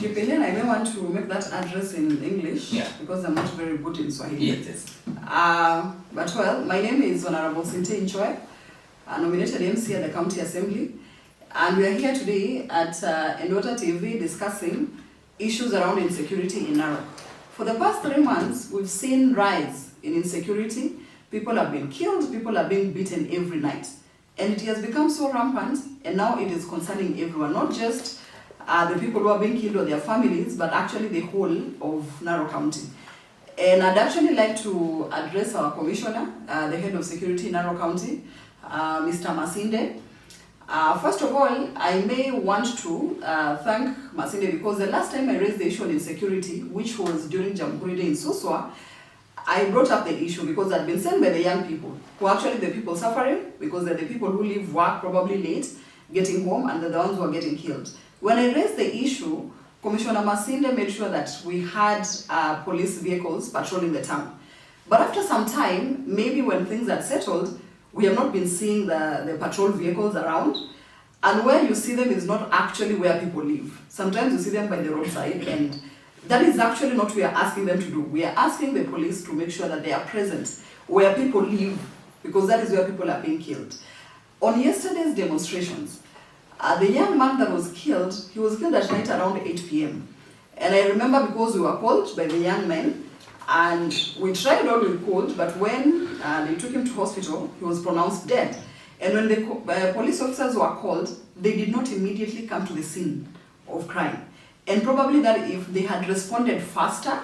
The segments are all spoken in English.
Depending, I may want to make that address in English, because I'm not very good in Swahili. Yes. But well, my name is Honorable 𝐒𝐢𝐧𝐭𝐞𝐢, nominated MC at the County Assembly, and we are here today at 𝐬𝐞𝐬𝐬𝐚 TV discussing issues around insecurity in Narok. For the past 3 months, we've seen rise in insecurity. People have been killed, people are being beaten every night. And it has become so rampant, and now it is concerning everyone, not just the people who are being killed or their families, but actually the whole of Narok County. And I'd actually like to address our commissioner, the head of security in Narok County, Mr. Masinde. First of all, I may want to thank Masinde because the last time I raised the issue on insecurity, which was during Jamhuri Day in Suswa, I brought up the issue because I'd been sent by the young people, who are actually the people suffering, because they're the people who leave work probably late, getting home, and they're the ones who are getting killed. When I raised the issue, Commissioner Masinde made sure that we had police vehicles patrolling the town. But after some time, maybe when things had settled, we have not been seeing the patrol vehicles around. And where you see them is not actually where people live. Sometimes you see them by the roadside, and that is actually not what we are asking them to do. We are asking the police to make sure that they are present where people live, because that is where people are being killed. On yesterday's demonstrations, the young man that was killed, he was killed at night around 8 p.m. And I remember because we were called by the young men, and we tried all we could, but when they took him to hospital, he was pronounced dead. And when the police officers were called, they did not immediately come to the scene of crime. And probably that if they had responded faster,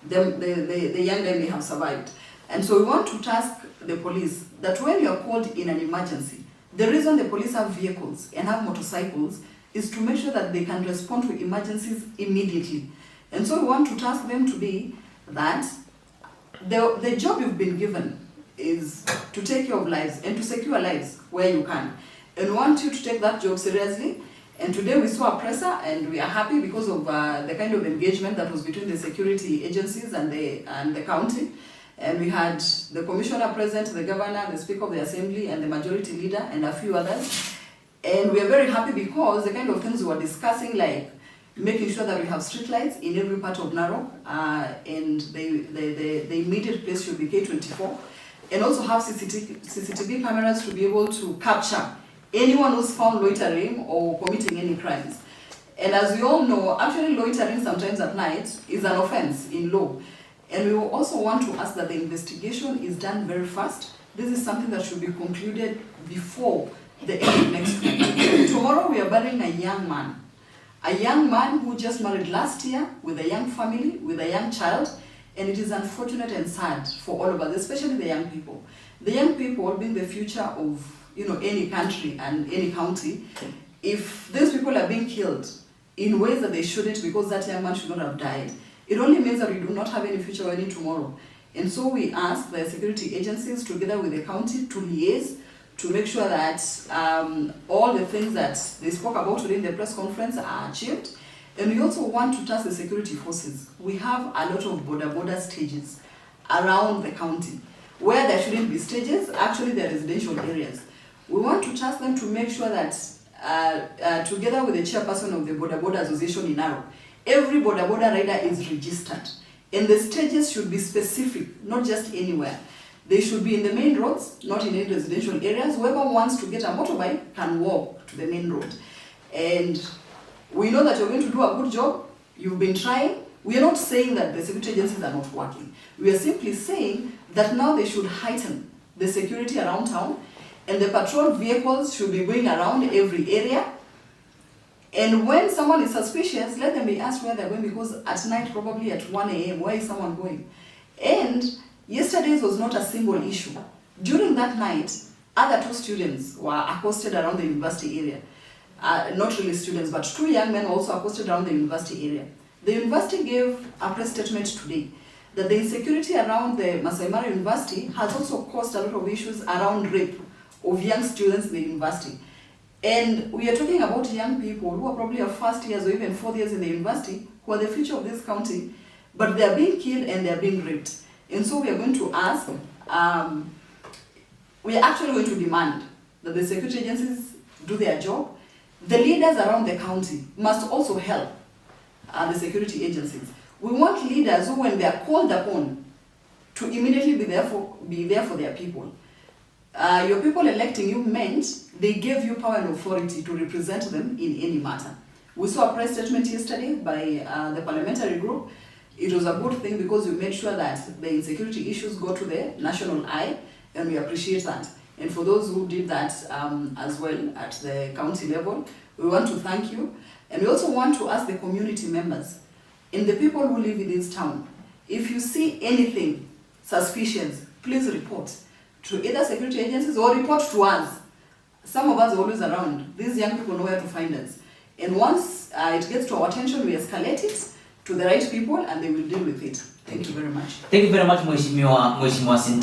the young guy may have survived. And so we want to task the police that when you are called in an emergency, the reason the police have vehicles and have motorcycles is to make sure that they can respond to emergencies immediately. And so we want to task them to be that the job you've been given is to take care of lives and to secure lives where you can. And we want you to take that job seriously. And today we saw a presser, and we are happy because of the kind of engagement that was between the security agencies and the county. And we had the commissioner present, the governor, the speaker of the assembly, and the majority leader, and a few others. And we are very happy because the kind of things we were discussing, like making sure that we have street lights in every part of Narok, and the immediate place should be K24, and also have CCTV cameras to be able to capture anyone who's found loitering or committing any crimes. And as we all know, actually loitering sometimes at night is an offense in law. And we will also want to ask that the investigation is done very fast. This is something that should be concluded before the end of next week. Tomorrow we are burying a young man who just married last year with a young family, with a young child, and it is unfortunate and sad for all of us, especially the young people. The young people being the future of any country and any county. If these people are being killed in ways that they shouldn't, because that young man should not have died, it only means that we do not have any future or any tomorrow. And so we ask the security agencies together with the county to liaise to make sure that all the things that they spoke about today in the press conference are achieved. And we also want to task the security forces. We have a lot of border stages around the county. Where there shouldn't be stages, actually they're residential areas. We want to task them to make sure that together with the chairperson of the Border Association in Narok, every border rider is registered. And the stages should be specific, not just anywhere. They should be in the main roads, not in any residential areas. Whoever wants to get a motorbike can walk to the main road. And we know that you're going to do a good job. You've been trying. We are not saying that the security agencies are not working. We are simply saying that now they should heighten the security around town, and the patrol vehicles should be going around every area. And when someone is suspicious, let them be asked where they're going, because at night, probably at 1 a.m., where is someone going? And yesterday's was not a single issue. During that night, other 2 students were accosted around the university area. Not really students, but 2 young men also accosted around the university area. The university gave a press statement today that the insecurity around the Masai Mara University has also caused a lot of issues around rape of young students in the university. And we are talking about young people who are probably 1st years or even 4th years in the university, who are the future of this county, but they are being killed and they are being raped. And so we are going to ask, we are actually going to demand that the security agencies do their job. The leaders around the county must also help the security agencies. We want leaders who, when they are called upon, to immediately be there for their people. Your people electing you meant they gave you power and authority to represent them in any matter. We saw a press statement yesterday by the parliamentary group. It was a good thing because we made sure that the insecurity issues go to the national eye, and we appreciate that. And for those who did that as well at the county level, we want to thank you. And we also want to ask the community members and the people who live in this town, if you see anything suspicious, please report to either security agencies or report to us. Some of us are always around. These young people know where to find us. And once it gets to our attention, we escalate it to the right people and they will deal with it. Thank you very much. Thank you very much, Mheshimiwa 𝐒𝐬𝐧𝐭𝐞𝐢.